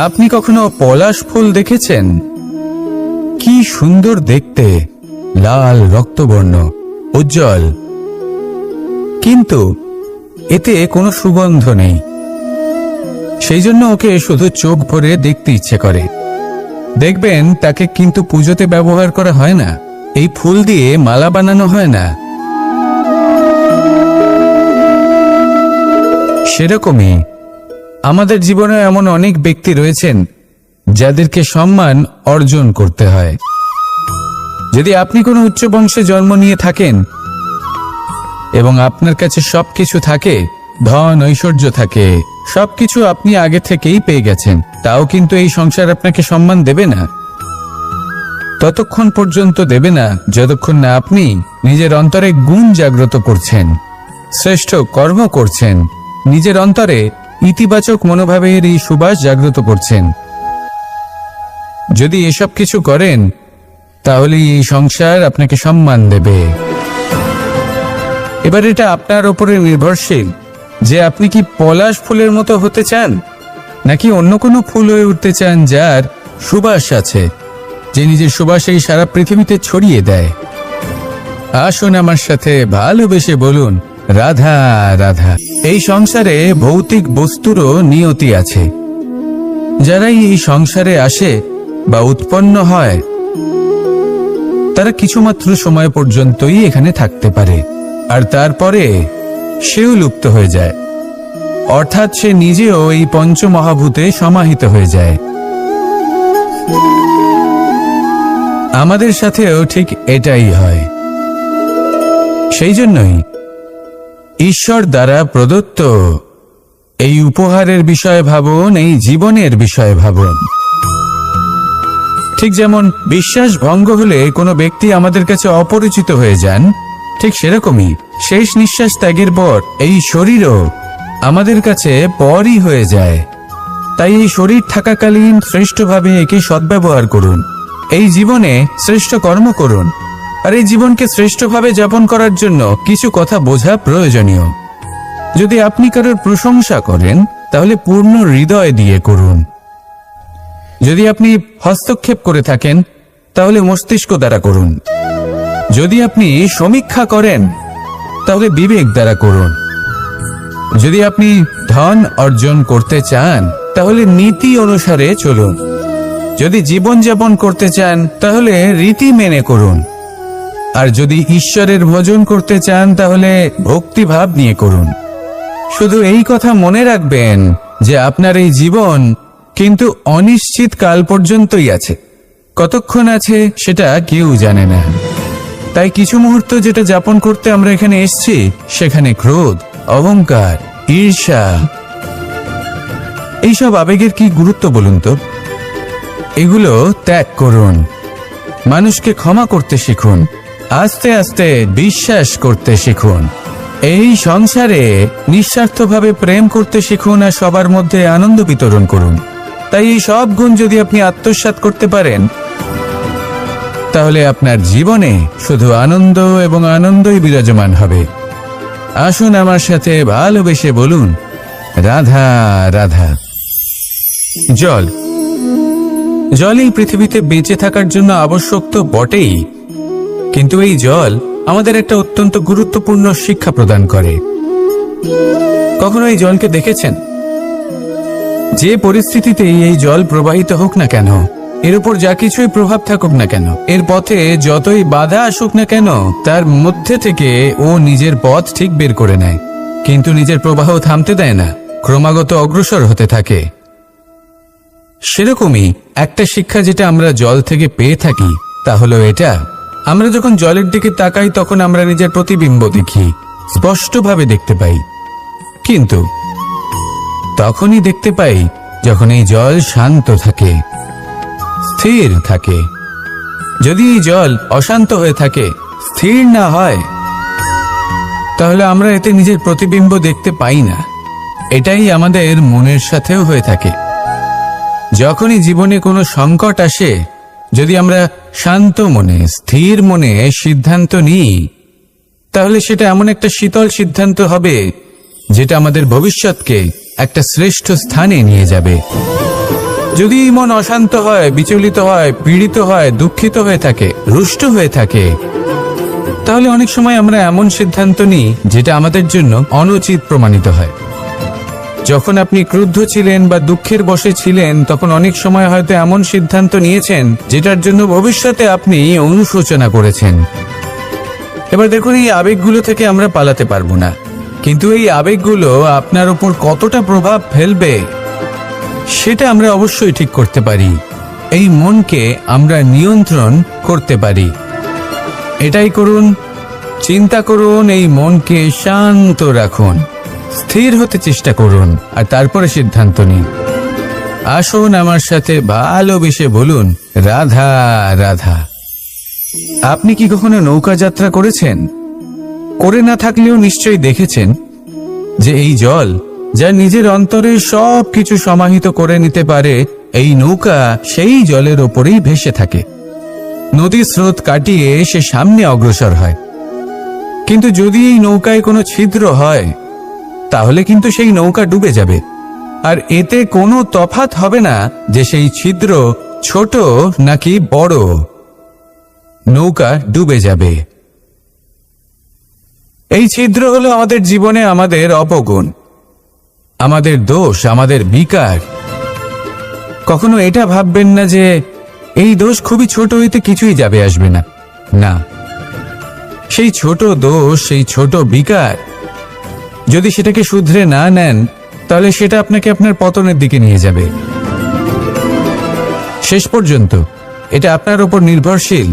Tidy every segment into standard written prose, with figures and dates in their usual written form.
আপনি কখনো পলাশ ফুল দেখেছেন? কি সুন্দর দেখতে, লাল রক্তবর্ণ, উজ্জ্বল, কিন্তু এতে কোনো সুগন্ধ নেই। সেই জন্য ওকে শুধু চোখ ভরে দেখতে ইচ্ছে করে। দেখবেন তাকে কিন্তু পুজোতে ব্যবহার করা হয় না, এই ফুল দিয়ে মালা বানানো হয় না। সেরকমই আমাদের জীবনে এমন অনেক ব্যক্তি রয়েছেন যাদেরকে সম্মান অর্জন করতে হয়। যদি আপনি কোনো উচ্চ বংশে জন্ম নিয়ে থাকেন এবং আপনার কাছে সবকিছু থাকে, ধন ঐশ্বর্য থাকে, সবকিছু আপনি আগে থেকেই পেয়ে গেছেন, তাও কিন্তু এই সংসার আপনাকে সম্মান দেবে না। ততক্ষণ পর্যন্ত দেবে না যতক্ষণ না আপনি নিজের অন্তরে গুণ জাগ্রত করছেন, শ্রেষ্ঠ কর্ম করছেন, নিজের অন্তরে ইতিবাচক মনোভাবের এই সুবাস জাগ্রত করছেন। যদি এসব কিছু করেন তাহলে এই সংসার আপনাকে সম্মান দেবে। এবার এটা আপনার উপরে নির্ভরশীল যে আপনি কি পলাশ ফুলের মতো হতে চান, নাকি অন্য কোনো ফুল হয়ে উঠতে চান যার সুবাস আছে, যে নিজের সুবাস এই সারা পৃথিবীতে ছড়িয়ে দেয়। আসুন আমার সাথে ভালোবেসে বলুন, রাধা রাধা। এই সংসারে ভৌতিক বস্তুরও নিয়তি আছে। যারাই এই সংসারে আসে বা উৎপন্ন হয় তারা কিছুমাত্র সময় পর্যন্তই এখানে থাকতে পারে, আর তারপরে সেও লুপ্ত হয়ে যায়, অর্থাৎ সে নিজেও এই পঞ্চমহাভূতে সমাহিত হয়ে যায়। আমাদের সাথেও ঠিক এটাই হয়। সেই জন্যই ঈশ্বর দ্বারা প্রদত্ত এই উপহারের বিষয়ে ভাবুন, এই জীবনের বিষয়ে ভাবুন। ঠিক যেমন বিশ্বাস ভঙ্গ হলে কোনো ব্যক্তি আমাদের কাছে অপরিচিত হয়ে যান, ঠিক সেরকমই শেষ নিঃশ্বাস ত্যাগের পর এই শরীরও আমাদের কাছে পরই হয়ে যায়। তাই এই শরীর থাকাকালীন শ্রেষ্ঠভাবে একে সদ্ব্যবহার করুন, এই জীবনে শ্রেষ্ঠ কর্ম করুন। আর এই জীবনকে শ্রেষ্ঠভাবে যাপন করার জন্য কিছু কথা বোঝা প্রয়োজনীয়। যদি আপনি কারোর প্রশংসা করেন তাহলে পূর্ণ হৃদয় দিয়ে করুন। যদি আপনি হস্তক্ষেপ করে থাকেন তাহলে মস্তিষ্ক দ্বারা করুন। যদি আপনি সমীক্ষা করেন তাহলে বিবেক দ্বারা করুন। যদি আপনি ধন অর্জন করতে চান তাহলে নীতি অনুসারে চলুন। যদি জীবনযাপন করতে চান তাহলে রীতি মেনে করুন। আর যদি ঈশ্বরের ভজন করতে চান তাহলে ভক্তিভাব নিয়ে করুন। শুধু এই কথা মনে রাখবেন যে আপনার এই জীবন কিন্তু অনিশ্চিত কাল পর্যন্তই আছে। কতক্ষণ আছে সেটা কেউ জানে না। তাই কিছু মুহূর্ত যেটা যাপন করতে আমরা এখানে এসেছি, সেখানে ক্রোধ, অহংকার, ঈর্ষা, এইসব আবেগের কি গুরুত্ব বলুন তো? এগুলো ত্যাগ করুন। মানুষকে ক্ষমা করতে শিখুন। আস্তে আস্তে বিশ্বাস করতে শিখুন। এই সংসারে নিঃস্বার্থভাবে প্রেম করতে শিখুন আর সবার মধ্যে আনন্দ বিতরণ করুন। তাই এই সব গুণ যদি আপনি আত্মসাৎ করতে পারেন তাহলে আপনার জীবনে শুধু আনন্দ এবং আনন্দই বিরাজমান হবে। আসুন আমার সাথে ভালোবেসে বলুন, রাধা রাধা। জল এই পৃথিবীতে বেঁচে থাকার জন্য আবশ্যক তো বটেই, কিন্তু এই জল আমাদের একটা অত্যন্ত গুরুত্বপূর্ণ শিক্ষা প্রদান করে। কখনো এই জলকে দেখেছেন? যে পরিস্থিতিতেই এই জল প্রবাহিত হোক না কেন, এর উপর যা কিছুই প্রভাব থাকুক না কেন, এর পথে যতই বাধা আসুক না কেন, তার মধ্যে থেকে ও নিজের পথ ঠিক বের করে নেয়, কিন্তু নিজের প্রবাহ থামতে দেয় না, ক্রমাগত অগ্রসর হতে থাকে। সেরকমই একটা শিক্ষা যেটা আমরা জল থেকে পেয়ে থাকি তা হলো এটা, আমরা যখন জলের দিকে তাকাই তখন আমরা নিজের প্রতিবিম্ব দেখি, স্পষ্টভাবে দেখতে পাই। কিন্তু তখনই দেখতে পাই যখন এই জল শান্ত থাকে, স্থির থাকে। যদি এই জল অশান্ত হয়ে থাকে, স্থির না হয়, তাহলে আমরা এতে নিজের প্রতিবিম্ব দেখতে পাই না। এটাই আমাদের মনের সাথেও হয়ে থাকে। যখনই জীবনে কোনো সংকট আসে, যদি আমরা শান্ত মনে, স্থির মনে সিদ্ধান্ত নিই, তাহলে সেটা এমন একটা শীতল সিদ্ধান্ত হবে যেটা আমাদের ভবিষ্যৎকে একটা শ্রেষ্ঠ স্থানে নিয়ে যাবে। যদি মন অশান্ত হয়, বিচলিত হয়, পীড়িত হয়, দুঃখিত হয়ে থাকে, রুষ্ট হয়ে থাকে, তাহলে অনেক সময় আমরা এমন সিদ্ধান্ত নিই যেটা আমাদের জন্য অনুচিত প্রমাণিত হয়। যখন আপনি ক্রুদ্ধ ছিলেন বা দুঃখের বশে ছিলেন, তখন অনেক সময় হয়তো এমন সিদ্ধান্ত নিয়েছেন যেটার জন্য ভবিষ্যতে আপনি অনুশোচনা করেছেন। এবার দেখুন, এই আবেগগুলো থেকে আমরা পালাতে পারবো না, কিন্তু এই আবেগগুলো আপনার উপর কতটা প্রভাব ফেলবে সেটা আমরা অবশ্যই ঠিক করতে পারি। এই মনকে আমরা নিয়ন্ত্রণ করতে পারি। এটাই করুন, চিন্তা করুন, এই মনকে শান্ত রাখুন, স্থির হতে চেষ্টা করুন, আর তারপরে সিদ্ধান্ত নিন। আসুন আমার সাথে ভালোবেসে বলুন, রাধা রাধা। আপনি কি কখনো নৌকা যাত্রা করেছেন? করে না থাকলেও নিশ্চয়ই দেখেছেন যে এই জল যা নিজের অন্তরে সব কিছু সমাহিত করে নিতে পারে, এই নৌকা সেই জলের ওপরেই ভেসে থাকে। নদীর স্রোত কাটিয়ে সে সামনে অগ্রসর হয়। কিন্তু যদি এই নৌকায় কোনো ছিদ্র হয়, তাহলে কিন্তু সেই নৌকা ডুবে যাবে। আর এতে কোনো তফাৎ হবে না যে সেই ছিদ্র ছোট নাকি বড়, নৌকা ডুবে যাবে। এই ছিদ্র হলো আমাদের জীবনে আমাদের অপগুণ, আমাদের দোষ, আমাদের বিকার। কখনো এটা ভাববেন না যে এই দোষ খুবই ছোট, হইতে কিছুই যাবে আসবে না। না, সেই ছোট দোষ, সেই ছোট বিকার যদি সেটাকে শুধরে না নেন, তাহলে সেটা আপনাকে আপনার পতনের দিকে নিয়ে যাবে। শেষ পর্যন্ত এটা আপনার উপর নির্ভরশীল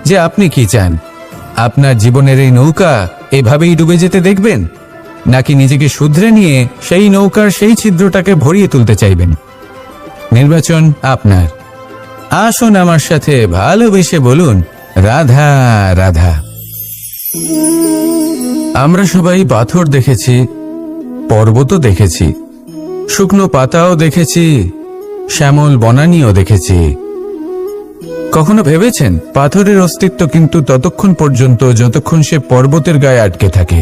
যে আপনি কি চান। আপনার জীবনের এই নৌকা এভাবেই ডুবে যেতে দেখবেন, নাকি নিজেকে শুধরে নিয়ে সেই নৌকার সেই ছিদ্রটাকে ভরিয়ে তুলতে চাইবেন? নির্বাচন আপনার। আসুন আমার সাথে ভালোবেসে বলুন, রাধা রাধা। আমরা সবাই পাথর দেখেছি, পর্বতও দেখেছি, শুকনো পাতাও দেখেছি, শ্যামল বনানীও দেখেছি। কখনো ভেবেছেন পাথরের অস্তিত্ব কিন্তু ততক্ষণ পর্যন্ত যতক্ষণ সে পর্বতের গায়ে আটকে থাকে।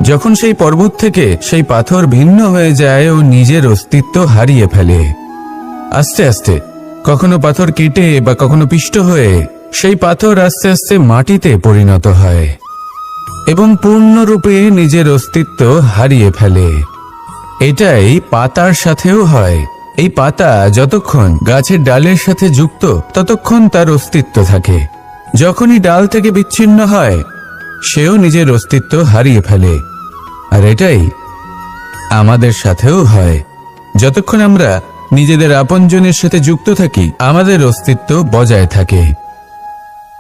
যখন সেই পর্বত থেকে সেই পাথর ভিন্ন হয়ে যায় ও নিজের অস্তিত্ব হারিয়ে ফেলে, আস্তে আস্তে কখনো পাথর কেটে বা কখনো পিষ্ট হয়ে সেই পাথর আস্তে আস্তে মাটিতে পরিণত হয় এবং পূর্ণরূপে নিজের অস্তিত্ব হারিয়ে ফেলে। এটাই পাতার সাথেও হয়। এই পাতা যতক্ষণ গাছের ডালের সাথে যুক্ত, ততক্ষণ তার অস্তিত্ব থাকে। যখনই ডাল থেকে বিচ্ছিন্ন হয়, সেও নিজের অস্তিত্ব হারিয়ে ফেলে। আর এটাই আমাদের সাথেও হয়। যতক্ষণ আমরা নিজেদের আপনজনের সাথে যুক্ত থাকি, আমাদের অস্তিত্ব বজায় থাকে।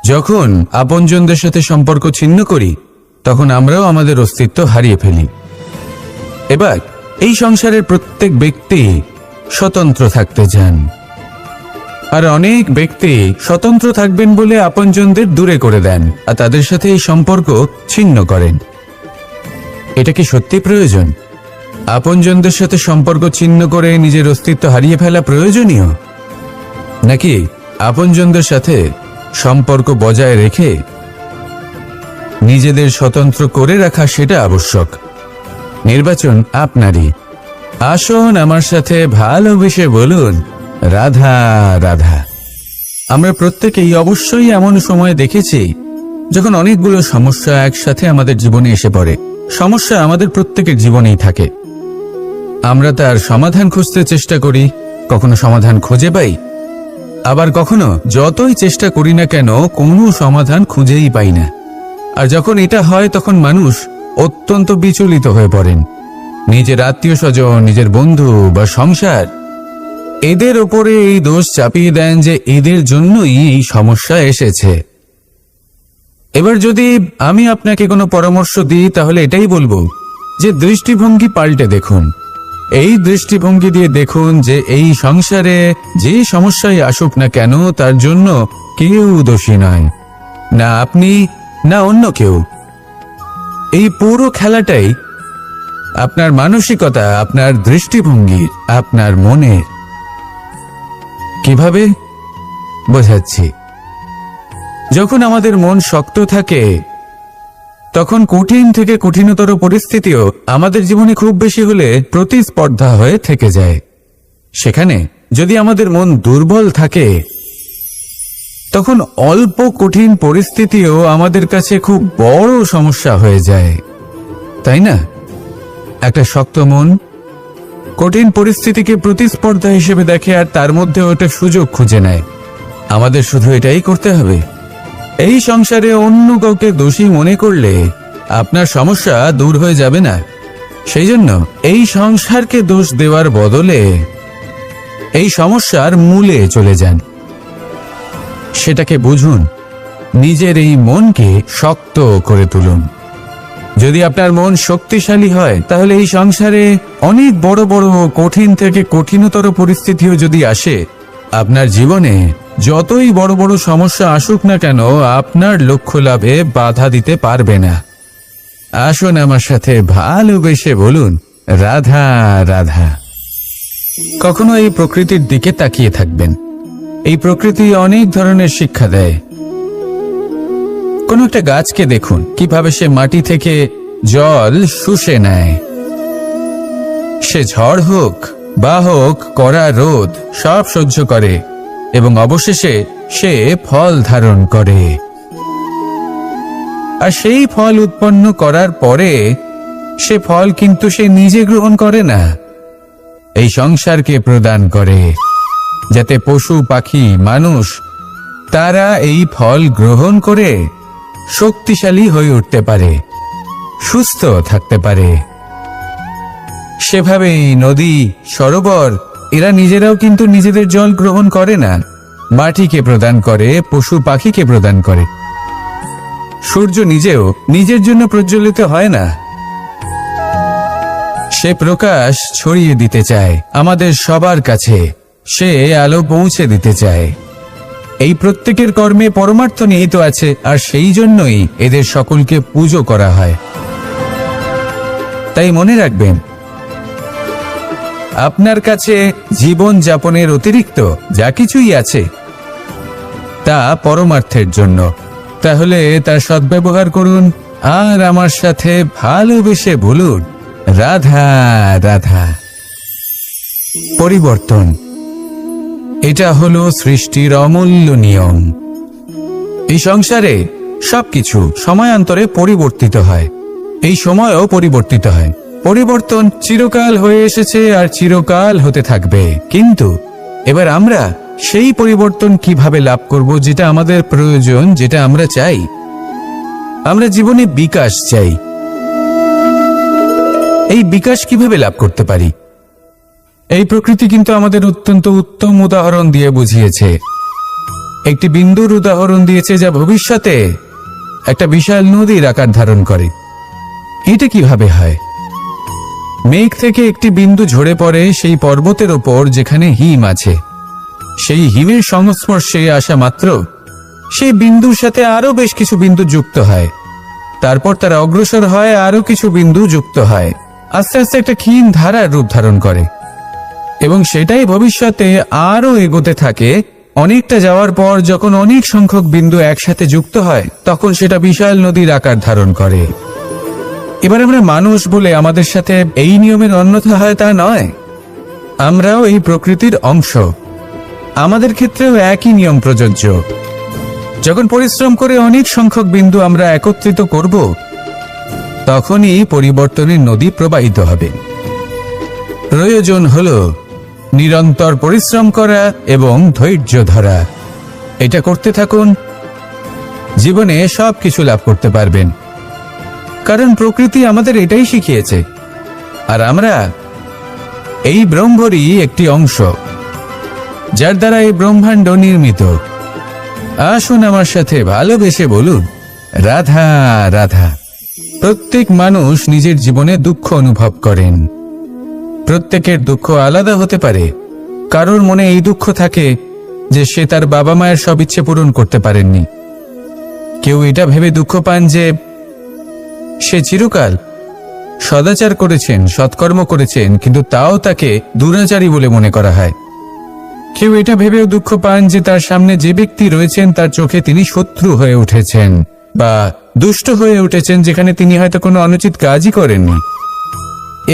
যখন আপনজনদের সাথে সম্পর্ক ছিন্ন করি, তখন আমরাও আমাদের অস্তিত্ব হারিয়ে ফেলি। এবার এই সংসারের প্রত্যেক ব্যক্তি স্বতন্ত্র থাকতে চান, আর অনেক ব্যক্তি স্বতন্ত্র থাকবেন বলে আপনজনদের দূরে করে দেন আর তাদের সাথে এই সম্পর্ক ছিন্ন করেন। এটা কি সত্যি প্রয়োজন? আপনজনদের সাথে সম্পর্ক ছিন্ন করে নিজের অস্তিত্ব হারিয়ে ফেলা প্রয়োজনীয়, নাকি আপনজনদের সাথে সম্পর্ক বজায় রেখে নিজেদের স্বতন্ত্র করে রাখা সেটা আবশ্যক? নির্বাচন আপনারই। আসুন আমার সাথে ভালোবেসে বলুন, রাধা রাধা। আমরা প্রত্যেকেই অবশ্যই এমন সময় দেখেছি যখন অনেকগুলো সমস্যা একসাথে আমাদের জীবনে এসে পড়ে। সমস্যা আমাদের প্রত্যেকের জীবনেই থাকে। আমরা তার সমাধান খুঁজতে চেষ্টা করি, কখনো সমাধান খুঁজে পাই, আবার কখনো যতই চেষ্টা করি না কেন কোনো সমাধান খুঁজেই পাই না। আর যখন এটা হয়, তখন মানুষ অত্যন্ত বিচলিত হয়ে পড়েন। নিজের আত্মীয় স্বজন, নিজের বন্ধু বা সংসার, এদের ওপরে এই দোষ চাপিয়ে দেন যে এদের জন্যই এই সমস্যা এসেছে। এবার যদি আমি আপনাকে কোনো পরামর্শ দিই, তাহলে এটাই বলবো যে দৃষ্টিভঙ্গি পাল্টে দেখুন। এই দৃষ্টিভঙ্গি দিয়ে দেখুন যে এই সংসারে যে সমস্যাই আসুক না কেন, তার জন্য কেউ দোষী নয়, না আপনি না অন্য কেউ। এই পুরো খেলাটাই আপনার মানসিকতা, আপনার দৃষ্টিভঙ্গি, আপনার মনের। কিভাবে বোঝাচ্ছি? যখন আমাদের মন শক্ত থাকে, তখন কঠিন থেকে কঠিনতর পরিস্থিতিও আমাদের জীবনে খুব বেশি হলে প্রতিস্পর্ধা হয়ে থেকে যায়। সেখানে যদি আমাদের মন দুর্বল থাকে তখন অল্প কঠিন পরিস্থিতিও আমাদের কাছে খুব বড় সমস্যা হয়ে যায়, তাই না? একটা শক্ত মন কঠিন পরিস্থিতিকে প্রতিস্পর্ধা হিসেবে দেখে আর তার মধ্যে ওটা সুযোগ খুঁজে নেয়। আমাদের শুধু এটাই করতে হবে। এই সংসারে অন্য কাউকে দোষী মনে করলে আপনার সমস্যা দূর হয়ে যাবে না। সেই জন্য এই সংসারকে দোষ দেওয়ার বদলে এই সমস্যার মূলে চলে যান, সেটাকে বুঝুন, নিজের এই মনকে শক্ত করে তুলুন। যদি আপনার মন শক্তিশালী হয় তাহলে এই সংসারে অনেক বড় বড় কঠিন থেকে কঠিনতর পরিস্থিতিও যদি আসে, আপনার জীবনে যতই বড় বড় সমস্যা আসুক না কেন আপনার লক্ষ্য লাভে বাধা দিতে পারবে না। আসুন আমার সাথে ভালোবেসে বলুন, রাধা রাধা। কখনো এই প্রকৃতির দিকে তাকিয়ে থাকবেন। এই প্রকৃতি অনেক ধরনের শিক্ষা দেয়। কোন একটা গাছকে দেখুন কিভাবে সে মাটি থেকে জল শুষে নেয়। সে ঝড় হোক বা হোক কড়া রোদ সব সহ্য করে এবং অবশেষে সে ফল ধারণ করে। আর সেই ফল উৎপন্ন করার পরে সে ফল কিন্তু সে নিজে গ্রহণ করে না, এই সংসারকে প্রদান করে, যাতে পশু পাখি মানুষ তারা এই ফল গ্রহণ করে শক্তিশালী হয়ে উঠতে পারে, সুস্থ থাকতে পারে। সেভাবেই নদী, সরোবর এরা নিজেরাও কিন্তু নিজেদের জল গ্রহণ করে না, মাটিকে প্রদান করে, পশু পাখিকে প্রদান করে। সূর্য নিজেও নিজের জন্য প্রজ্বলিত হয় না, সে প্রকাশ ছড়িয়ে দিতে চায় আমাদের সবার কাছে, সে আলো পৌঁছে দিতে চায়। এই প্রত্যেকের কর্মে পরমার্থ নিহিত আছে, আর সেই জন্যই এদের সকলকে পুজো করা হয়। তাই মনে রাখবেন, আপনার কাছে জীবন যাপনের অতিরিক্ত যা কিছুই আছে তা পরমার্থের জন্য। তাহলে তার সদ্ব্যবহার করুন আর আমার সাথে ভালোবেসে বলুন, রাধা রাধা। পরিবর্তন, এটা হলো সৃষ্টির অমূল্য নিয়ম। এই সংসারে সবকিছু সময়ান্তরে পরিবর্তিত হয়, এই সময়ও পরিবর্তিত হয়। পরিবর্তন চিরকাল হয়ে এসেছে আর চিরকাল হতে থাকবে। কিন্তু এবার আমরা সেই পরিবর্তন কিভাবে লাভ করব যেটা আমাদের প্রয়োজন, যেটা আমরা চাই? আমরা জীবনে বিকাশ চাই। এই বিকাশ কিভাবে লাভ করতে পারি? এই প্রকৃতি কিন্তু আমাদের অত্যন্ত উত্তম উদাহরণ দিয়ে বুঝিয়েছে। একটি বিন্দুর উদাহরণ দিয়েছে যা ভবিষ্যতে একটা বিশাল নদীর আকার ধারণ করে। এটা কিভাবে হয়? মেঘ থেকে একটি বিন্দু ঝরে পড়ে সেই পর্বতের ওপর যেখানে হিম আছে। সেই হিমের সংস্পর্শে আসা মাত্র সেই বিন্দুর সাথে আরো বেশ কিছু বিন্দু যুক্ত হয়, তারপর তারা অগ্রসর হয়, আরো কিছু বিন্দু যুক্ত হয়, আস্তে আস্তে একটা ক্ষীণ ধারার রূপ ধারণ করে এবং সেটাই ভবিষ্যতে আরো এগোতে থাকে। অনেকটা যাওয়ার পর যখন অনেক সংখ্যক বিন্দু একসাথে যুক্ত হয় তখন সেটা বিশাল নদীর আকার ধারণ করে। এবার আমরা মানুষ বলে আমাদের সাথে এই নিয়মের অন্যথা হয় তা নয়। আমরাও এই প্রকৃতির অংশ, আমাদের ক্ষেত্রেও একই নিয়ম প্রযোজ্য। যখন পরিশ্রম করে অনেক সংখ্যক বিন্দু আমরা একত্রিত করব তখনই পরিবর্তনের নদী প্রবাহিত হবে। প্রয়োজন হলো নিরন্তর পরিশ্রম করা এবং ধৈর্য ধরা। এটা করতে থাকুন, জীবনে সবকিছু লাভ করতে পারবেন। কারণ প্রকৃতি আমাদের এটাই শিখিয়েছে, আর আমরা এই ব্রহ্মরই একটি অংশ, যার দ্বারা এই ব্রহ্মাণ্ড নির্মিত। আসুন আমার সাথে ভালোবেসে বলুন, রাধা রাধা। প্রত্যেক মানুষ নিজের জীবনে দুঃখ অনুভব করেন। প্রত্যেকের দুঃখ আলাদা হতে পারে। কারোর মনে এই দুঃখ থাকে যে সে তার বাবা মায়ের সব ইচ্ছে পূরণ করতে পারেননি। কেউ এটা ভেবে দুঃখ পান যে সে চিরকাল সদাচার করেছেন, সৎকর্ম করেছেন, কিন্তু তাও তাকে দুরাচারী বলে মনে করা হয়। কেউ এটা ভেবেও দুঃখ পান যে তার সামনে যে ব্যক্তি রয়েছেন তার চোখে তিনি শত্রু হয়ে উঠেছেন বা দুষ্ট হয়ে উঠেছেন, যেখানে তিনি হয়তো কোনো অনুচিত কাজই করেননি।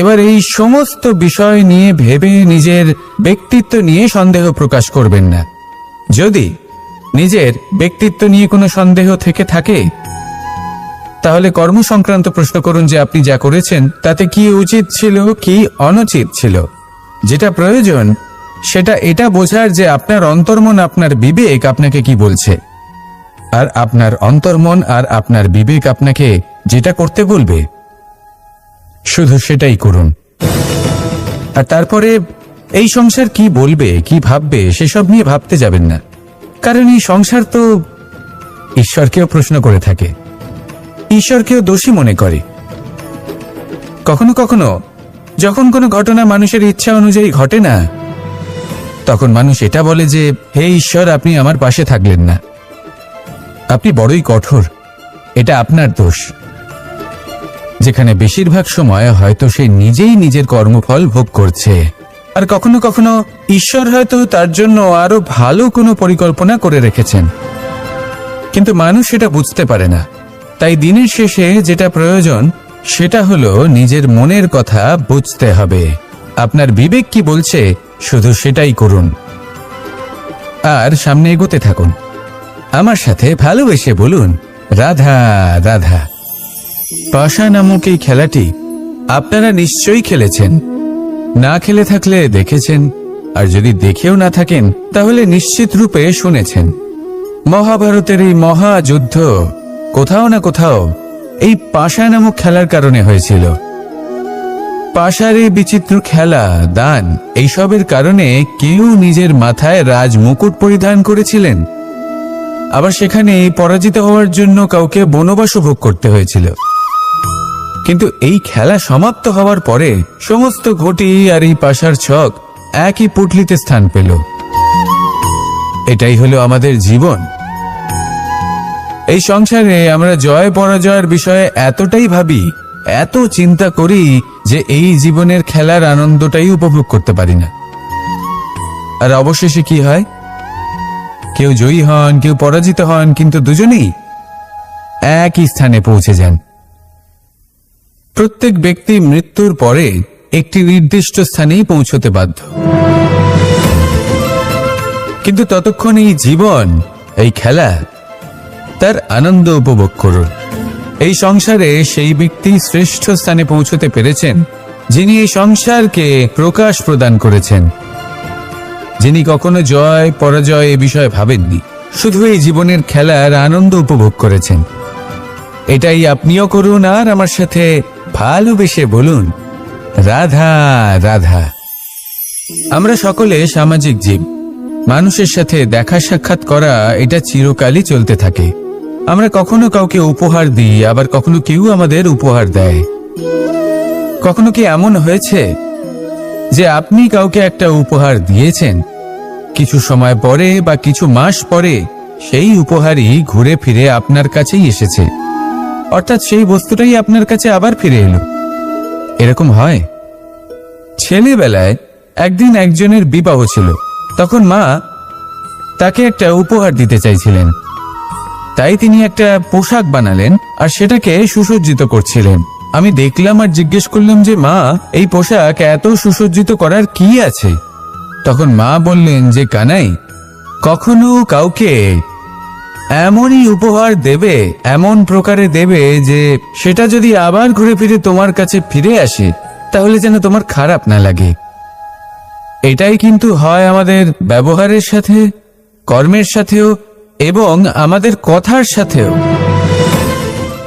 এবার এই সমস্ত বিষয় নিয়ে ভেবে নিজের ব্যক্তিত্ব নিয়ে সন্দেহ প্রকাশ করবেন না। যদি নিজের ব্যক্তিত্ব নিয়ে কোনো সন্দেহ থেকে থাকে, তাহলে কর্ম সংক্রান্ত প্রশ্ন করুন যে আপনি যা করেছেন তাতে কি উচিত ছিল, কি অনুচিত ছিল। যেটা প্রয়োজন সেটা এটা বোঝার যে আপনার অন্তর্মন, আপনার বিবেক আপনাকে কি বলছে, আর আপনার অন্তর্মন আর আপনার বিবেক আপনাকে যেটা করতে বলবে শুধু সেটাই করুন। আর তারপরে এই সংসার কি বলবে, কি ভাববে সেসব নিয়ে ভাবতে যাবেন না। কারণ এই সংসার তো ঈশ্বরকেও প্রশ্ন করে থাকে, ঈশ্বরকেও দোষী মনে করে। কখনো কখনো যখন কোনো ঘটনা মানুষের ইচ্ছা অনুযায়ী ঘটে না, তখন মানুষ এটা বলে যে হে ঈশ্বর, আপনি আমার পাশে থাকলেন না, আপনি বড়ই কঠোর, এটা আপনার দোষ। যেখানে বেশিরভাগ সময় হয়তো সে নিজেই নিজের কর্মফল ভোগ করছে, আর কখনো কখনো ঈশ্বর হয়তো তার জন্য আরো ভালো কোনো পরিকল্পনা করে রেখেছেন, কিন্তু মানুষ সেটা বুঝতে পারে না। তাই দিনের শেষে যেটা প্রয়োজন সেটা হলো নিজের মনের কথা বুঝতে হবে। আপনার বিবেক কি বলছে শুধু সেটাই করুন, আর সামনে এগোতে থাকুন। আমার সাথে ভালোবেসে বলুন রাধা রাধা। পাশা নামক এই খেলাটি আপনারা নিশ্চয়ই খেলেছেন, না খেলে থাকলে দেখেছেন, আর যদি দেখেও না থাকেন তাহলে নিশ্চিত রূপে শুনেছেন। মহাভারতের এই মহাযুদ্ধ কোথাও না কোথাও এই পাশা নামক খেলার কারণে হয়েছিল। পাশার এই বিচিত্র খেলা, দান, এইসবের কারণে কেউ নিজের মাথায় রাজ মুকুট পরিধান করেছিলেন, আবার সেখানে পরাজিত হওয়ার জন্য কাউকে বনবাসও ভোগ করতে হয়েছিল। কিন্তু এই খেলা সমাপ্ত হওয়ার পরে সমস্ত ঘটি আর এই পাশার ছক একই পুটলিতে স্থান পেল। এটাই হলো আমাদের জীবন। এই সংসারে আমরা জয় পরাজয়ের বিষয়ে এতটাই ভাবি, এত চিন্তা করি যে এই জীবনের খেলার আনন্দটাই উপভোগ করতে পারি না। আর অবশেষে কি হয়? কেউ জয়ী হন, কেউ পরাজিত হন, কিন্তু দুজনেই একই স্থানে পৌঁছে যান। প্রত্যেক ব্যক্তি মৃত্যুর পরে একটি নির্দিষ্ট স্থানেই পৌঁছতে বাধ্য, কিন্তু ততক্ষণ এই জীবন, এই খেলা, তার আনন্দ উপভোগ করুন। এই সংসারে সেই ব্যক্তি শ্রেষ্ঠ স্থানে পৌঁছতে পেরেছেন যিনি এই সংসারকে প্রকাশ প্রদান করেছেন, যিনি কখনো জয় পরাজয় এ বিষয়ে ভাবেননি, শুধু এই জীবনের খেলার আনন্দ উপভোগ করেছেন। এটাই আপনিও করুন, আর আমার সাথে ভালোবেসে বলুন রাধা রাধা। আমরা সকলে সামাজিক জীব। মানুষের সাথে দেখা সাক্ষাৎ করা এটা চিরকালই চলতে থাকে। আমরা কখনো কাউকে উপহার দিই, আবার কখনো কেউ আমাদের উপহার দেয়। কখনো কি এমন হয়েছে যে আপনি কাউকে একটা উপহার দিয়েছেন, কিছু সময় পরে বা কিছু মাস পরে সেই উপহারই ঘুরে ফিরে আপনার কাছেই এসেছে, অর্থাৎ সেই বস্তুটাই আপনার কাছে আবার ফিরে এলো? এরকম হয়। ছেলেবেলায় একদিন একজনের বিবাহ ছিল, তখন মা তাকে একটা উপহার দিতে চাইছিলেন, তাই তিনি একটা পোশাক বানালেন আর সেটাকে সুসজ্জিত করছিলেন। আমি দেখলাম আর জিজ্ঞেস করলাম যে মা, এই পোশাক এত সুসজ্জিত করার কি আছে? তখন মা বললেন যে কানাই, কখনো কাউকে এমনই উপহার দেবে, এমন প্রকারে দেবে যে সেটা যদি আবার ঘুরে ফিরে তোমার কাছে ফিরে আসে তাহলে যেন তোমার খারাপ না লাগে। এটাই কিন্তু হয় আমাদের ব্যবহারের সাথে, কর্মের সাথেও এবং আমাদের কথার সাথেও।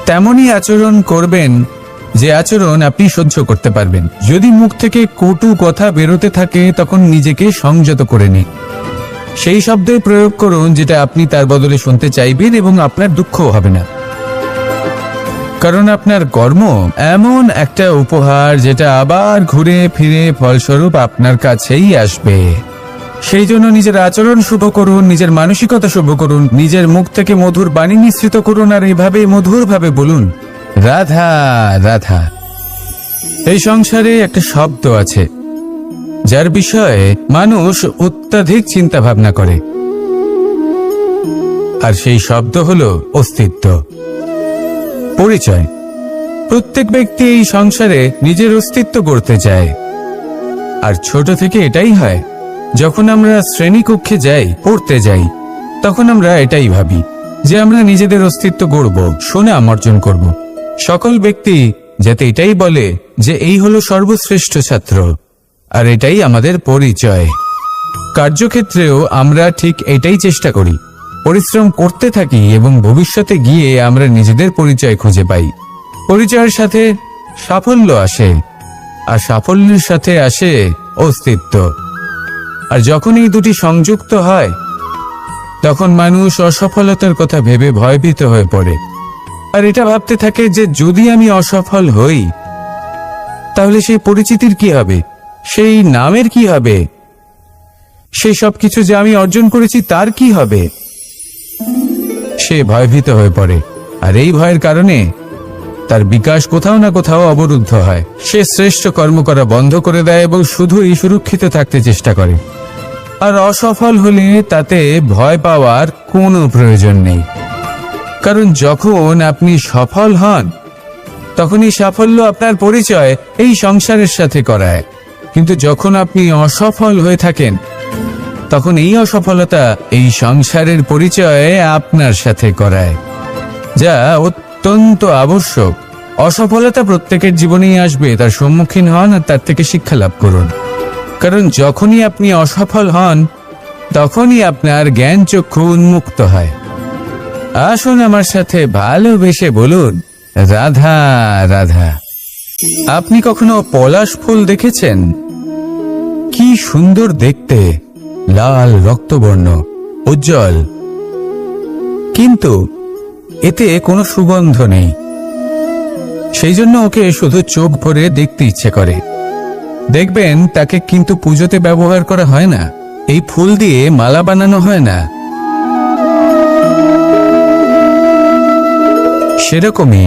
তেমনই আচরণ করবেন যে আচরণ আপনি সহ্য করতে পারবেন। যদি মুখ থেকে কটু কথা বেরোতে থাকে তখন নিজেকে সংযত করে নিন। সেই শব্দের প্রয়োগ করুন যেটা আপনি তার বদলে শুনতে চাইবেন এবং আপনার দুঃখও হবে না, কারণ আপনার কর্ম এমন একটা উপহার যেটা আবার ঘুরে ফিরে ফলস্বরূপ আপনার কাছেই আসবে। সেই জন্য নিজের আচরণ শুভ করুন, নিজের মানসিকতা শুভ করুন, নিজের মুখ থেকে মধুর বাণী নিঃসৃত করুন, আর এইভাবে মধুরভাবে বলুন রাধা রাধা। এই সংসারে একটা শব্দ আছে যার বিষয়ে মানুষ অত্যাধিক চিন্তা ভাবনা করে, আর সেই শব্দ হলো অস্তিত্ব, পরিচয়। প্রত্যেক ব্যক্তি এই সংসারে নিজের অস্তিত্ব গড়তে চায়। আর ছোট থেকে এটাই হয়। যখন আমরা শ্রেণীকক্ষে যাই, পড়তে যাই, তখন আমরা এটাই ভাবি যে আমরা নিজেদের অস্তিত্ব গড়ব, সুনাম অর্জন করব। সকল ব্যক্তি যাতে এটাই বলে যে এই হলো সর্বশ্রেষ্ঠ ছাত্র, আর এটাই আমাদের পরিচয়। কার্যক্ষেত্রেও আমরা ঠিক এটাই চেষ্টা করি, পরিশ্রম করতে থাকি এবং ভবিষ্যতে গিয়ে আমরা নিজেদের পরিচয় খুঁজে পাই। পরিচয়ের সাথে সাফল্য আসে, আর সাফল্যের সাথে আসে অস্তিত্ব। আর যখন এই দুটি সংযুক্ত হয়, তখন মানুষ অসফলতার কথা ভেবে ভয়ভীত হয়ে পড়ে। আর এটা ভাবতে থাকে যে যদি আমি অসফল হই, তাহলে সেই পরিচিতির কি হবে, সেই নামের কি হবে, সেই সব কিছু যে আমি অর্জন করেছি তার কি হবে। সে ভয়ভীত হয়ে পড়ে, আর এই ভয়ের কারণে তার বিকাশ কোথাও না কোথাও অবরুদ্ধ হয়। সে শ্রেষ্ঠ কর্ম করা বন্ধ করে দেয় এবং শুধুই সুরক্ষিত থাকতে চেষ্টা করে। আর অসফল হলে তাতে ভয় পাওয়ার কোনো প্রয়োজন নেই, কারণ যখন আপনি সফল হন, তখনই সাফল্য আপনার পরিচয় এই সংসারের সাথে করায়। কিন্তু যখন আপনি অসফল হয়ে থাকেন, তখন এই অসফলতা এই সংসারের পরিচয় আপনার সাথে করায়, যা অত্যন্ত আবশ্যক। অসফলতা প্রত্যেকের জীবনেই আসবে, তার সম্মুখীন হন আর তার থেকে শিক্ষা লাভ করুন। কারণ যখনই আপনি অসফল হন, তখনই আপনার জ্ঞান চক্ষু উন্মুক্ত হয়। আসুন আমার সাথে ভালোবেসে বলুন, রাধা রাধা। আপনি কখনো পলাশ ফুল দেখেছেন? কি সুন্দর দেখতে, লাল রক্তবর্ণ, উজ্জ্বল, কিন্তু এতে কোনো সুগন্ধ নেই। সেই জন্য ওকে শুধু চোখ ভরে দেখতে ইচ্ছে করে। দেখবেন তাকে কিন্তু পুজোতে ব্যবহার করা হয় না, এই ফুল দিয়ে মালা বানানো হয় না। সেরকমই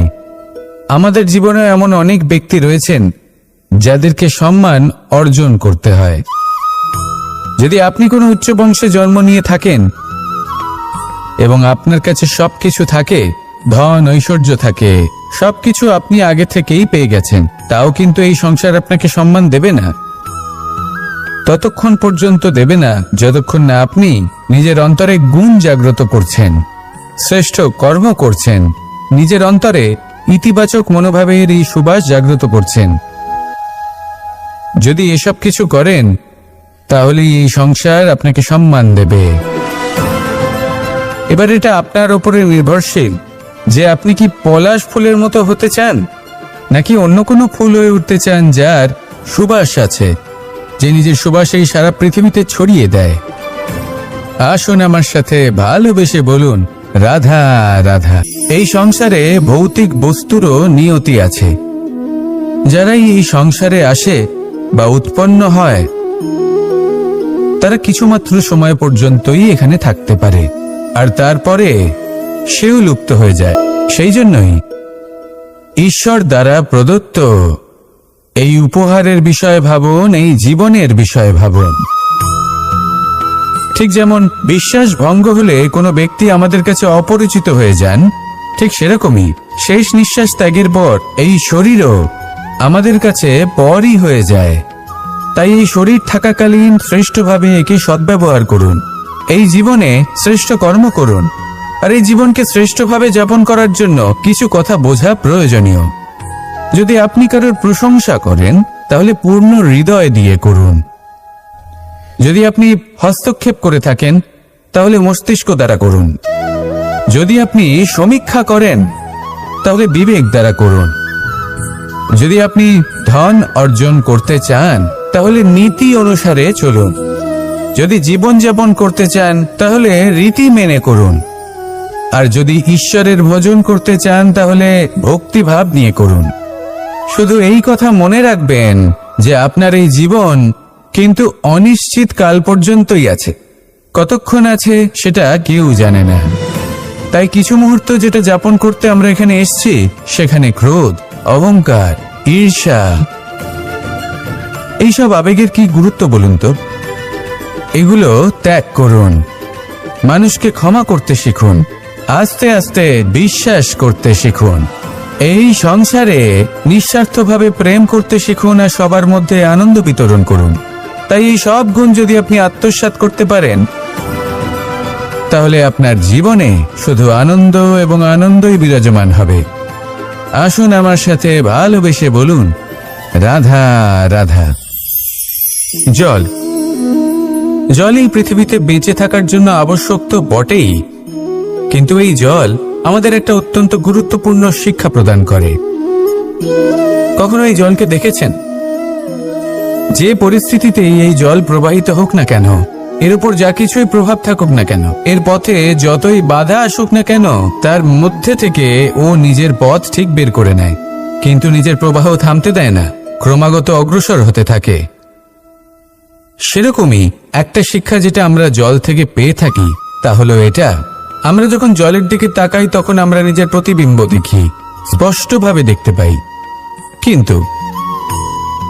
আমাদের জীবনে এমন অনেক ব্যক্তি রয়েছেন যাদেরকে সম্মান অর্জন করতে হয়। যদি আপনি কোনো উচ্চ বংশে জন্ম নিয়ে থাকেন এবং আপনার কাছে সবকিছু থাকে, ধন ঐশ্বর্য থাকে, সবকিছু আপনি আগে থেকেই পেয়ে গেছেন, তাও কিন্তু এই সংসার আপনাকে সম্মান দেবে না। ততক্ষণ পর্যন্ত দেবে না যতক্ষণ না আপনি নিজের অন্তরে গুণ জাগ্রত করছেন, শ্রেষ্ঠ কর্ম করছেন, নিজের অন্তরে ইতিবাচক মনোভাবের এই সুবাস জাগ্রত করছেন। যদি এসব কিছু করেন, তাহলে এই সংসার আপনাকে সম্মান দেবে। এবার এটা আপনার উপরে নির্ভরশীল যে আপনি কি পলাশ ফুলের মতো হতে চান, নাকি অন্য কোনো ফুল হয়ে উঠতে চান যার সুবাস আছে, যে নিজের সুবাস এই সারা পৃথিবীতে ছড়িয়ে দেয়। আসুন আমার সাথে ভালোবেসে বলুন, রাধা রাধা। এই সংসারে ভৌতিক বস্তুরও নিয়তি আছে। যারাই এই সংসারে আসে বা উৎপন্ন হয়, তারা কিছুমাত্র সময় পর্যন্তই এখানে থাকতে পারে, আর তারপরে সেও লুপ্ত হয়ে যায়। সেই জন্যই ঈশ্বর দ্বারা প্রদত্ত এই উপহারের বিষয়ে ভাবুন, এই জীবনের বিষয়ে ভাবুন। ঠিক যেমন বিশ্বাস ভঙ্গ হলে কোনো ব্যক্তি আমাদের কাছে অপরিচিত হয়ে যান, ঠিক সেরকমই শেষ নিঃশ্বাস ত্যাগের পর এই শরীরও আমাদের কাছে পরই হয়ে যায়। তাই এই শরীর থাকাকালীন শ্রেষ্ঠভাবে একে সদ্ব্যবহার করুন, এই জীবনে শ্রেষ্ঠ কর্ম করুন। আর এই জীবনকে শ্রেষ্ঠভাবে যাপন করার জন্য কিছু কথা বোঝা প্রয়োজনীয়। যদি আপনি কারোর প্রশংসা করেন, তাহলে পূর্ণ হৃদয় দিয়ে করুন। যদি আপনি হস্তক্ষেপ করে থাকেন, তাহলে মস্তিষ্ক দ্বারা করুন। যদি আপনি সমীক্ষা করেন, তাহলে বিবেক দ্বারা করুন। যদি আপনি ধন অর্জন করতে চান, তাহলে নীতি অনুসারে চলুন। যদি জীবনযাপন করতে চান, তাহলে রীতি মেনে করুন। আর যদি ঈশ্বরের ভজন করতে চান, তাহলে ভক্তিভাব নিয়ে করুন। শুধু এই কথা মনে রাখবেন যে আপনার এই জীবন কিন্তু অনিশ্চিত কাল পর্যন্তই আছে। কতক্ষণ আছে সেটা কেউ জানে না। তাই কিছু মুহূর্ত যেটা যাপন করতে আমরা এখানে এসেছি, সেখানে ক্রোধ, অহংকার, ঈর্ষা, এইসব আবেগের কি গুরুত্ব বলুন তো? এগুলো ত্যাগ করুন। মানুষকে ক্ষমা করতে শিখুন, আস্তে আস্তে বিশ্বাস করতে শিখুন। এই সংসারে নিঃস্বার্থভাবে প্রেম করতে শিখুন আর সবার মধ্যে আনন্দ বিতরণ করুন। তাই এই সব গুণ যদি আপনি আত্মসাৎ করতে পারেন, তাহলে আপনার জীবনে শুধু আনন্দ এবং আনন্দই বিরাজমান হবে। আসুন আমার সাথে ভালোবেসে বলুন, রাধা রাধা। জল এই পৃথিবীতে বেঁচে থাকার জন্য আবশ্যক তো বটেই, কিন্তু এই জল আমাদের একটা অত্যন্ত গুরুত্বপূর্ণ শিক্ষা প্রদান করে। কখনো এই জলকে দেখেছেন? যে পরিস্থিতিতেই এই জল প্রবাহিত হোক না কেন, এর উপর যা কিছুই প্রভাব থাকুক না কেন, এর পথে যতই বাধা আসুক না কেন, তার মধ্যে থেকে ও নিজের পথ ঠিক বের করে নেয়, কিন্তু নিজের প্রবাহ থামতে দেয় না, ক্রমাগত অগ্রসর হতে থাকে। সেরকমই একটা শিক্ষা যেটা আমরা জল থেকে পেয়ে থাকি, তা হলো এটা: আমরা যখন জলের দিকে তাকাই তখন আমরা নিজের প্রতিবিম্ব দেখি, স্পষ্টভাবে দেখতে পাই, কিন্তু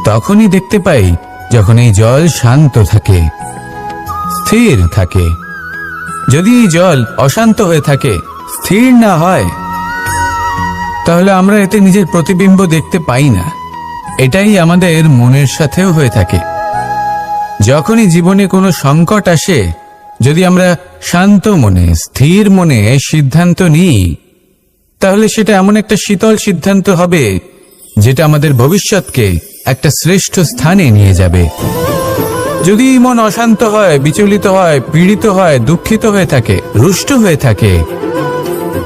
তখনই দেখতে পাই যখন এই জল শান্ত থাকে, স্থির থাকে। যদি এই জল অশান্ত হয়ে থাকে, স্থির না হয়, তাহলে আমরা এতে নিজের প্রতিবিম্ব দেখতে পাই না। এটাই আমাদের মনের সাথেও হয়ে থাকে। যখনই জীবনে কোনো সংকট আসে, যদি আমরা শান্ত মনে, স্থির মনে সিদ্ধান্ত নিই, তাহলে সেটা এমন একটা শীতল সিদ্ধান্ত হবে যেটা আমাদের ভবিষ্যৎকে একটা শ্রেষ্ঠ স্থানে নিয়ে যাবে। যদি মন অশান্ত হয়, বিচলিত হয়, পীড়িত হয়, দুঃখিত হয়ে থাকে, রুষ্ট হয়ে থাকে,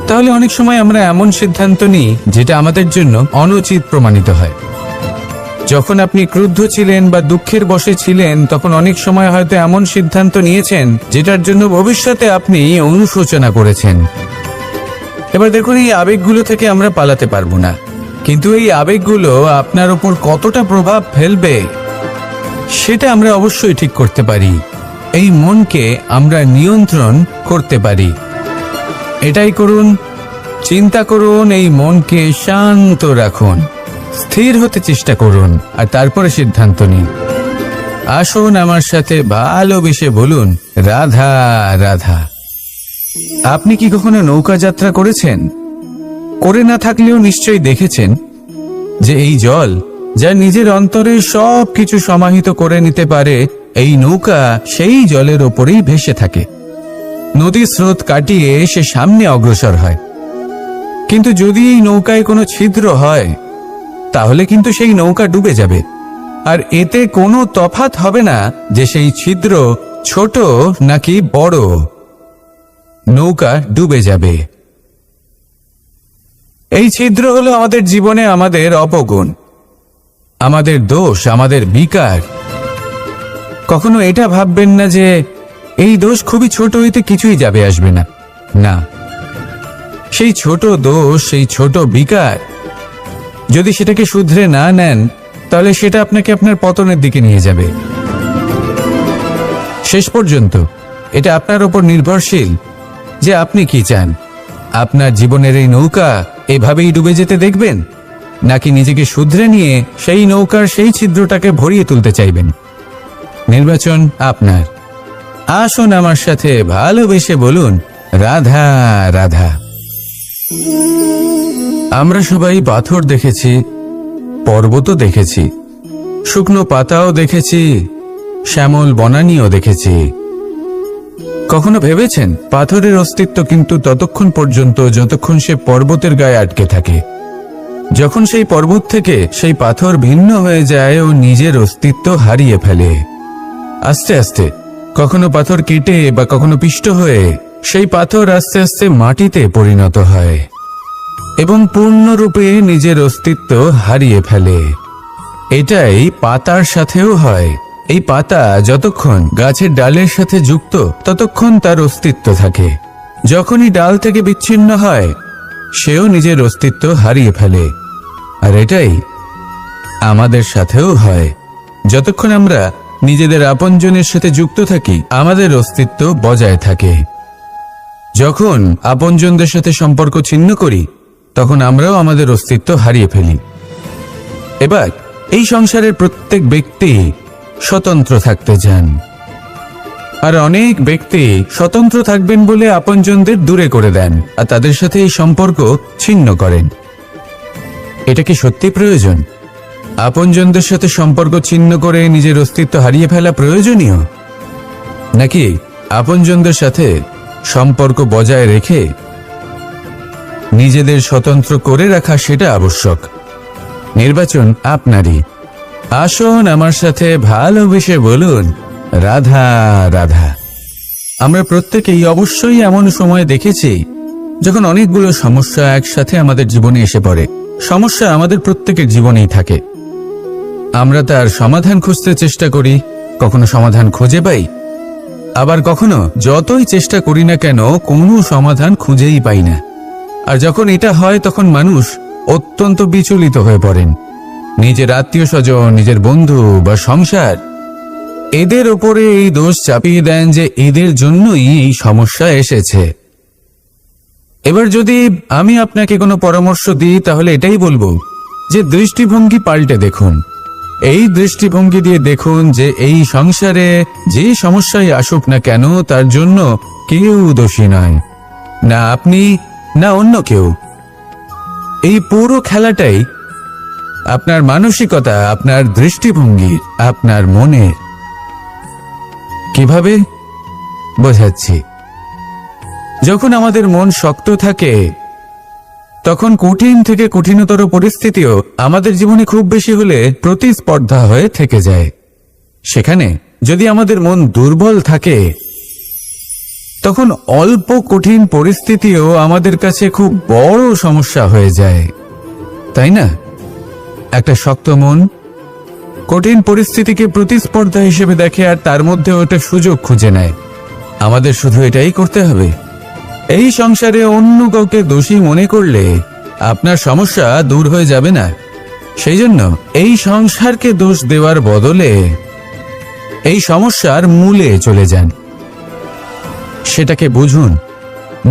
তাহলে অনেক সময় আমরা এমন সিদ্ধান্ত নিই যেটা আমাদের জন্য অনুচিত প্রমাণিত হয়। যখন আপনি ক্রুদ্ধ ছিলেন বা দুঃখের বশে ছিলেন, তখন অনেক সময় হয়তো এমন সিদ্ধান্ত নিয়েছেন যেটার জন্য ভবিষ্যতে আপনি অনুশোচনা করেছেন। এবার দেখুন, এই আবেগগুলো থেকে আমরা পালাতে পারবো না, কিন্তু এই আবেগগুলো আপনার উপর কতটা প্রভাব ফেলবে সেটা আমরা অবশ্যই ঠিক করতে পারি। এই মনকে আমরা নিয়ন্ত্রণ করতে পারি। এটাই করুন, চিন্তা করুন, এই মনকে শান্ত রাখুন, স্থির হতে চেষ্টা করুন, আর তারপরে সিদ্ধান্ত নিন। আসুন আমার সাথে ভালোবেসে বলুন, রাধা রাধা। আপনি কি কখনো নৌকা যাত্রা করেছেন? করে না থাকলেও নিশ্চয়ই দেখেছেন যে এই জল, যা নিজের অন্তরে সব কিছু সমাহিত করে নিতে পারে, এই নৌকা সেই জলের ওপরেই ভেসে থাকে। নদীর স্রোত কাটিয়ে সে সামনে অগ্রসর হয়। কিন্তু যদি এই নৌকায় কোনো ছিদ্র হয়, তাহলে কিন্তু সেই নৌকা ডুবে যাবে। আর এতে কোনো তফাৎ হবে না যে সেই ছিদ্র ছোট নাকি বড়, নৌকা ডুবে যাবে। এই ছিদ্র হলো আমাদের জীবনে আমাদের অপগুণ, আমাদের দোষ, আমাদের বিকার। কখনো এটা ভাববেন না যে এই দোষ খুবই ছোট, হইতে কিছুই যাবে আসবে না। না, সেই ছোট দোষ, সেই ছোট বিকার, যদি সেটাকে শুধরে না নেন, তাহলে সেটা আপনাকে আপনার পতনের দিকে নিয়ে যাবে। শেষ পর্যন্ত এটা আপনার উপর নির্ভরশীল যে আপনি কি চান। আপনার জীবনের এই নৌকা এভাবেই ডুবে যেতে দেখবেন, নাকি নিজেকে শুধরে নিয়ে সেই নৌকার সেই ছিদ্রটাকে ভরিয়ে তুলতে চাইবেন? নির্বাচন আপনার। আসুন আমার সাথে ভালোবেসে বলুন, রাধা রাধা। আমরা সবাই পাথর দেখেছি, পর্বতও দেখেছি, শুকনো পাতাও দেখেছি, শ্যামল বনানীও দেখেছি। কখনো ভেবেছেন পাথরের অস্তিত্ব কিন্তু ততক্ষণ পর্যন্ত যতক্ষণ সে পর্বতের গায়ে আটকে থাকে। যখন সেই পর্বত থেকে সেই পাথর ভিন্ন হয়ে যায় ও নিজের অস্তিত্ব হারিয়ে ফেলে, আস্তে আস্তে কখনো পাথর কেটে বা কখনো পিষ্ট হয়ে সেই পাথর আস্তে আস্তে মাটিতে পরিণত হয় এবং পূর্ণরূপে নিজের অস্তিত্ব হারিয়ে ফেলে। এটাই পাতার সাথেও হয়। এই পাতা যতক্ষণ গাছের ডালের সাথে যুক্ত, ততক্ষণ তার অস্তিত্ব থাকে। যখনই ডাল থেকে বিচ্ছিন্ন হয়, সেও নিজের অস্তিত্ব হারিয়ে ফেলে। আর এটাই আমাদের সাথেও হয়। যতক্ষণ আমরা নিজেদের আপনজনের সাথে যুক্ত থাকি, আমাদের অস্তিত্ব বজায় থাকে। যখন আপনজনদের সাথে সম্পর্ক ছিন্ন করি, তখন আমরাও আমাদের অস্তিত্ব হারিয়ে ফেলি। এবার এই সংসারের প্রত্যেক ব্যক্তি স্বতন্ত্র থাকতে চান, আর অনেক ব্যক্তি স্বতন্ত্র থাকবেন বলে আপনজনদের দূরে করে দেন আর তাদের সাথে এই সম্পর্ক ছিন্ন করেন। এটা কি সত্যি প্রয়োজন? আপনজনদের সাথে সম্পর্ক ছিন্ন করে নিজের অস্তিত্ব হারিয়ে ফেলা প্রয়োজনীয়, নাকি আপনজনদের সাথে সম্পর্ক বজায় রেখে নিজেদের স্বতন্ত্র করে রাখা সেটা আবশ্যক? নির্বাচন আপনারই। আসুন আমার সাথে ভালোবেসে বলুন, রাধা রাধা। আমরা প্রত্যেকেই অবশ্যই এমন সময় দেখেছি যখন অনেকগুলো সমস্যা একসাথে আমাদের জীবনে এসে পড়ে। সমস্যা আমাদের প্রত্যেকের জীবনেই থাকে। আমরা তার সমাধান খুঁজতে চেষ্টা করি, কখনো সমাধান খুঁজে পাই, আবার কখনো যতই চেষ্টা করি না কেন কোনো সমাধান খুঁজেই পাই না। আর যখন এটা হয় তখন মানুষ অত্যন্ত বিচলিত হয়ে পড়েন। নিজের আত্মীয় স্বজন, নিজের বন্ধু বা সংসার, এদের ওপরে এই দোষ চাপিয়ে দেন যে এদের জন্যই এই সমস্যা এসেছে। এবার যদি আমি আপনাকে কোনো পরামর্শ দিই তাহলে এটাই বলবো যে দৃষ্টিভঙ্গি পাল্টে দেখুন। এই দৃষ্টিভঙ্গি দিয়ে দেখুন যে এই সংসারে যে সমস্যাই আসুক না কেন তার জন্য কেউ দোষী নয়, না আপনি না অন্য কেউ। এই পুরো খেলাটাই আপনার মানসিকতা, আপনার দৃষ্টিভঙ্গি, আপনার মনের। কিভাবে বোঝাচ্ছি? যখন আমাদের মন শক্ত থাকে তখন কঠিন থেকে কঠিনতর পরিস্থিতিও আমাদের জীবনে খুব বেশি হলে প্রতিস্পর্ধা হয়ে থেকে যায়। সেখানে যদি আমাদের মন দুর্বল থাকে তখন অল্প কঠিন পরিস্থিতিও আমাদের কাছে খুব বড় সমস্যা হয়ে যায়, তাই না? একটা শক্ত মন কঠিন পরিস্থিতিকে প্রতিস্পর্ধা হিসেবে দেখে আর তার মধ্যে ওটা সুযোগ খুঁজে নেয়। আমাদের শুধু এটাই করতে হবে। এই সংসারে অন্য কাউকে দোষী মনে করলে আপনার সমস্যা দূর হয়ে যাবে না। সেই জন্য এই সংসারকে দোষ দেওয়ার বদলে এই সমস্যার মূলে চলে যান, সেটাকে বুঝুন,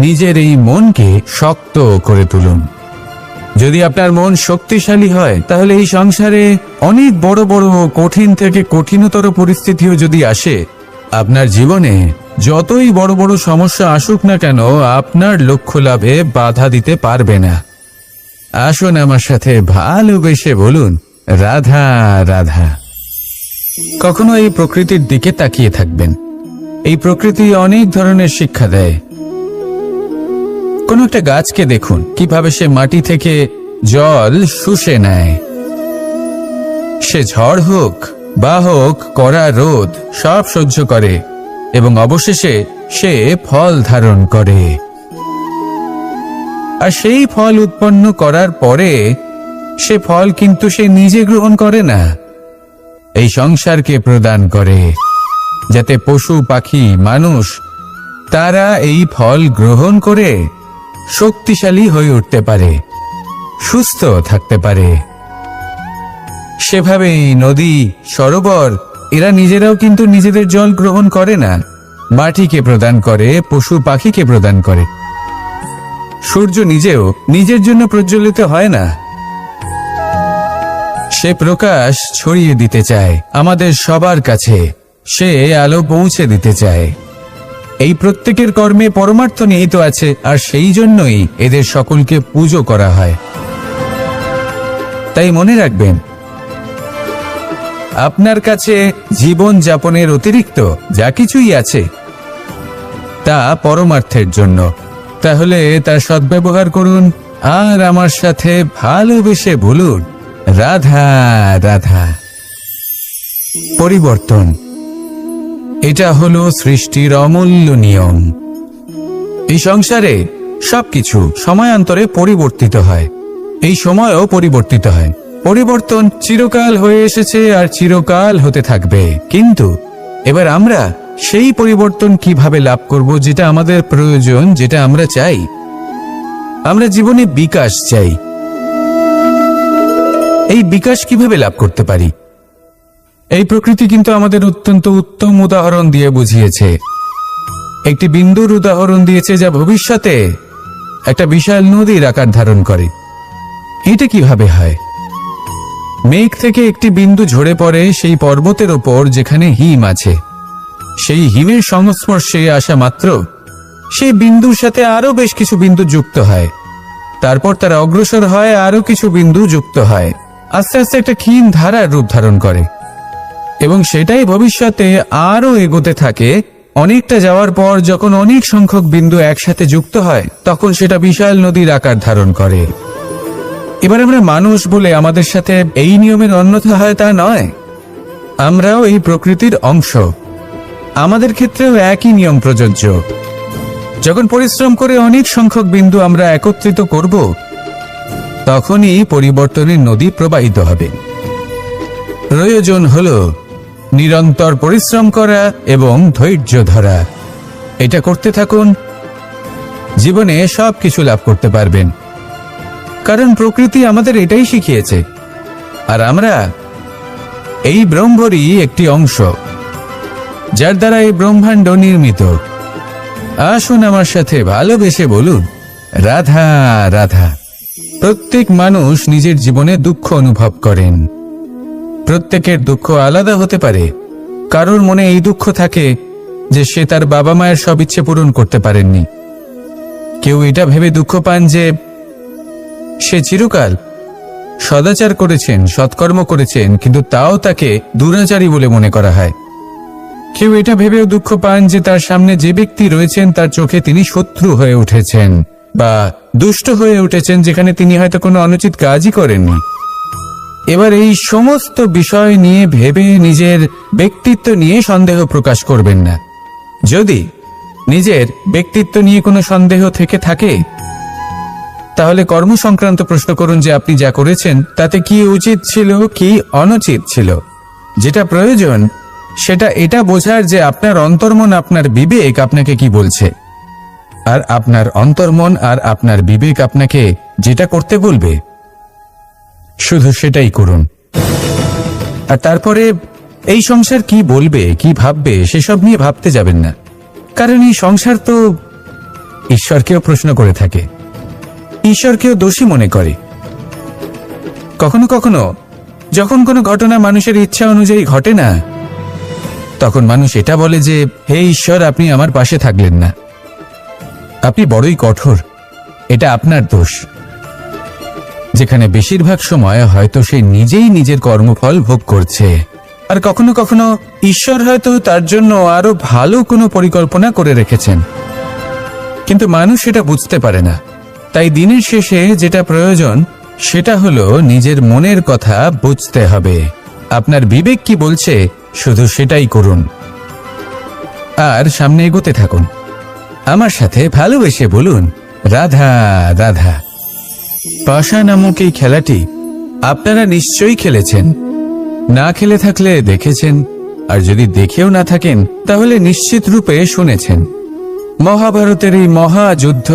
নিজের এই মনকে শক্ত করে তুলুন। যদি আপনার মন শক্তিশালী হয় তাহলে এই সংসারে অনেক বড় বড় কঠিন থেকে কঠিনতর পরিস্থিতিও যদি আসে, আপনার জীবনে যতই বড় বড় সমস্যা আসুক না কেন আপনার লক্ষ্য লাভে বাধা দিতে পারবে না। আসুন আমার সাথে ভালোবেসে বলুন, রাধা রাধা। কখনো এই প্রকৃতির দিকে তাকিয়ে থাকবেন। এই প্রকৃতি অনেক ধরনের শিক্ষা দেয়। কোন একটা গাছকে দেখুন কিভাবে সে মাটি থেকে জল শুষে নেয়। সে ঝড় হোক বা হোক কড়া রোদ সব সহ্য করে এবং অবশেষে সে ফল ধারণ করে। আর সেই ফল উৎপন্ন করার পরে সে ফল কিন্তু সে নিজে গ্রহণ করে না, এই সংসারকে প্রদান করে, যাতে পশু পাখি মানুষ তারা এই ফল গ্রহণ করে শক্তিশালী হয়ে উঠতে পারে, সুস্থ থাকতে পারে। সেভাবেই নদী, সরোবর এরা নিজেরাও কিন্তু নিজেদের জল গ্রহণ করে না, মাটিকে প্রদান করে, পশু পাখিকে প্রদান করে। সূর্য নিজেও নিজের জন্য প্রজ্বলিত হয় না, সে প্রকাশ ছড়িয়ে দিতে চায় আমাদের সবার কাছে, সে আলো পৌঁছে দিতে চায়। এই প্রত্যেকের কর্মে পরমার্থ নিহিত আছে, আর সেই জন্যই এদের সকলকে পুজো করা হয়। তাই মনে রাখবেন, আপনার কাছে জীবন যাপনের অতিরিক্ত যা কিছুই আছে তা পরমার্থের জন্য। তাহলে তার সদ্ব্যবহার করুন আর আমার সাথে ভালোবেসে বলুন, রাধা রাধা। পরিবর্তন, এটা হলো সৃষ্টির অমূল্য নিয়ম। এই সংসারে সবকিছু সময়ান্তরে পরিবর্তিত হয়, এই সময়ও পরিবর্তিত হয়। পরিবর্তন চিরকাল হয়ে এসেছে আর চিরকাল হতে থাকবে। কিন্তু এবার আমরা সেই পরিবর্তন কিভাবে লাভ করব যেটা আমাদের প্রয়োজন, যেটা আমরা চাই? আমরা জীবনে বিকাশ চাই। এই বিকাশ কিভাবে লাভ করতে পারি? এই প্রকৃতি কিন্তু আমাদের অত্যন্ত উত্তম উদাহরণ দিয়ে বুঝিয়েছে। একটি বিন্দুর উদাহরণ দিয়েছে যা ভবিষ্যতে একটা বিশাল নদীর আকার ধারণ করে। এটা কিভাবে হয়? মেঘ থেকে একটি বিন্দু ঝরে পড়ে সেই পর্বতের ওপর যেখানে হিম আছে। সেই হিমের সংস্পর্শে আসা মাত্র সেই বিন্দুর সাথে আরো বেশ কিছু বিন্দু যুক্ত হয়। তারপর তারা অগ্রসর হয়, আরো কিছু বিন্দু যুক্ত হয়, আস্তে আস্তে একটা ক্ষীণ ধারার রূপ ধারণ করে এবং সেটাই ভবিষ্যতে আরো এগোতে থাকে। অনেকটা যাওয়ার পর যখন অনেক সংখ্যক বিন্দু একসাথে যুক্ত হয়, তখন সেটা বিশাল নদীর আকার ধারণ করে। এবার আমরা মানুষ বলে আমাদের সাথে এই নিয়মের অন্যথা হয় তা নয়। আমরাও এই প্রকৃতির অংশ, আমাদের ক্ষেত্রেও একই নিয়ম প্রযোজ্য। যখন পরিশ্রম করে অনেক সংখ্যক বিন্দু আমরা একত্রিত করব, তখনই পরিবর্তনের নদী প্রবাহিত হবে। প্রয়োজন হল নিরন্তর পরিশ্রম করা এবং ধৈর্য ধরা। এটা করতে থাকুন, জীবনে সবকিছু লাভ করতে পারবেন। কারণ প্রকৃতি আমাদের এটাই শিখিয়েছে, আর আমরা এই ব্রহ্মরই একটি অংশ, যার দ্বারা এই ব্রহ্মাণ্ড নির্মিত। আসুন আমার সাথে ভালোবেসে বলুন, রাধা রাধা। প্রত্যেক মানুষ নিজের জীবনে দুঃখ অনুভব করেন। প্রত্যেকের দুঃখ আলাদা হতে পারে। কারোর মনে এই দুঃখ থাকে যে সে তার বাবা মায়ের সব ইচ্ছে পূরণ করতে পারেননি। কেউ এটা ভেবে দুঃখ পান যে সে চিরকাল সদাচার করেছেন, সৎকর্ম করেছেন, কিন্তু তাও তাকে দুরাচারী বলে মনে করা হয়। কেউ এটা ভেবেও দুঃখ পান যে তার সামনে যে ব্যক্তি রয়েছেন তার চোখে তিনি শত্রু হয়ে উঠেছেন বা দুষ্ট হয়ে উঠেছেন, যেখানে তিনি হয়তো কোনো অনুচিত কাজই করেননি। এবার এই সমস্ত বিষয় নিয়ে ভেবে নিজের ব্যক্তিত্ব নিয়ে সন্দেহ প্রকাশ করবেন না। যদি নিজের ব্যক্তিত্ব নিয়ে কোনো সন্দেহ থেকে থাকে, তাহলে কর্ম সংক্রান্ত প্রশ্ন করুন যে আপনি যা করেছেন তাতে কি উচিত ছিল, কি অনুচিত ছিল। যেটা প্রয়োজন সেটা এটা বোঝার যে আপনার অন্তর্মন, আপনার বিবেক আপনাকে কি বলছে, আর আপনার অন্তর্মন আর আপনার বিবেক আপনাকে যেটা করতে বলবে শুধু সেটাই করুন। আর তারপরে এই সংসার কি বলবে, কি ভাববে, সেসব নিয়ে ভাবতে যাবেন না। কারণ এই সংসার তো ঈশ্বরকেও প্রশ্ন করে থাকে, ঈশ্বরকেও দোষী মনে করে। কখনো কখনো যখন কোনো ঘটনা মানুষের ইচ্ছা অনুযায়ী ঘটে না, তখন মানুষ এটা বলে যে, হে ঈশ্বর, আপনি আমার পাশে থাকলেন না, আপনি বড়ই কঠোর, এটা আপনার দোষ। যেখানে বেশিরভাগ সময় হয়তো সে নিজেই নিজের কর্মফল ভোগ করছে। আর কখনো কখনো ঈশ্বর হয়তো তার জন্য আরো ভালো কোনো পরিকল্পনা করে রেখেছেন, কিন্তু মানুষ সেটা বুঝতে পারে না। তাই দিনের শেষে যেটা প্রয়োজন সেটা হলো নিজের মনের কথা বুঝতে হবে। আপনার বিবেক কি বলছে শুধু সেটাই করুন, আর সামনে এগোতে থাকুন। আমার সাথে ভালোবেসে বলুন, রাধা রাধা। পাশা নামক এই খেলাটি আপনারা নিশ্চয়ই খেলেছেন, না খেলে থাকলে দেখেছেন, আর যদি দেখেও না থাকেন তাহলে নিশ্চিত রূপে শুনেছেন। মহাভারতের এই মহাযুদ্ধ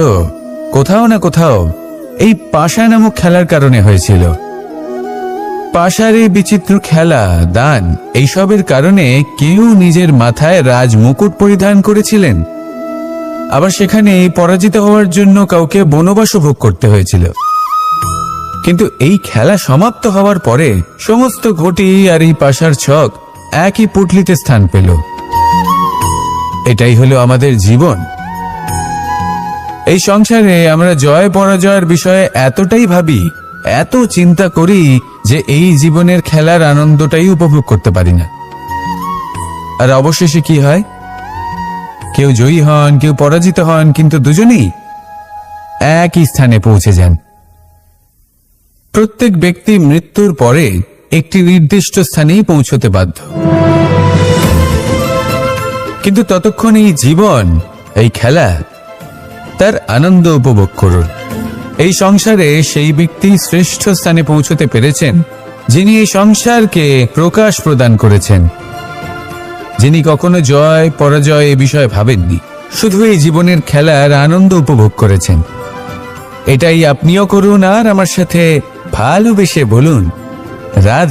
কোথাও না কোথাও এই পাশা নামক খেলার কারণে হয়েছিল। পাশার এই বিচিত্র খেলা, দান, এইসবের কারণে কেউ নিজের মাথায় রাজ মুকুট পরিধান করেছিলেন, আবার সেখানে পরাজিত হওয়ার জন্য কাউকে বনবাস ভোগ করতে হয়েছিল। কিন্তু এই খেলা সমাপ্ত হওয়ার পরে সমস্ত ঘটি আর এই পাশার ছক একই পুটলিতে স্থান পেল। এটাই হলো আমাদের জীবন। এই সংসারে আমরা জয় পরাজয়ের বিষয়ে এতটাই ভাবি, এত চিন্তা করি যে এই জীবনের খেলার আনন্দটাই উপভোগ করতে পারি না। আর অবশেষে কি হয়? কেউ জয়ী হন, কেউ পরাজিত হন, কিন্তু দুজনেই একই স্থানে পৌঁছে যান। প্রত্যেক ব্যক্তি মৃত্যুর পরে একটি নির্দিষ্ট স্থানেই পৌঁছতে বাধ্য, কিন্তু ততক্ষণ এই জীবন, এই খেলা, তার আনন্দ উপভোগ করুন। এই সংসারে সেই ব্যক্তি শ্রেষ্ঠ স্থানে পৌঁছতে পেরেছেন যিনি এই সংসারকে প্রকাশ প্রদান করেছেন, যিনি কখনো জয় পরাজয় এ বিষয়ে ভাবেননি, শুধু এই জীবনের খেলার আনন্দ উপভোগ করেছেন। এটাই আপনিও করুন, আর আমার সাথে ভালোবেসে বলুন, রাধা।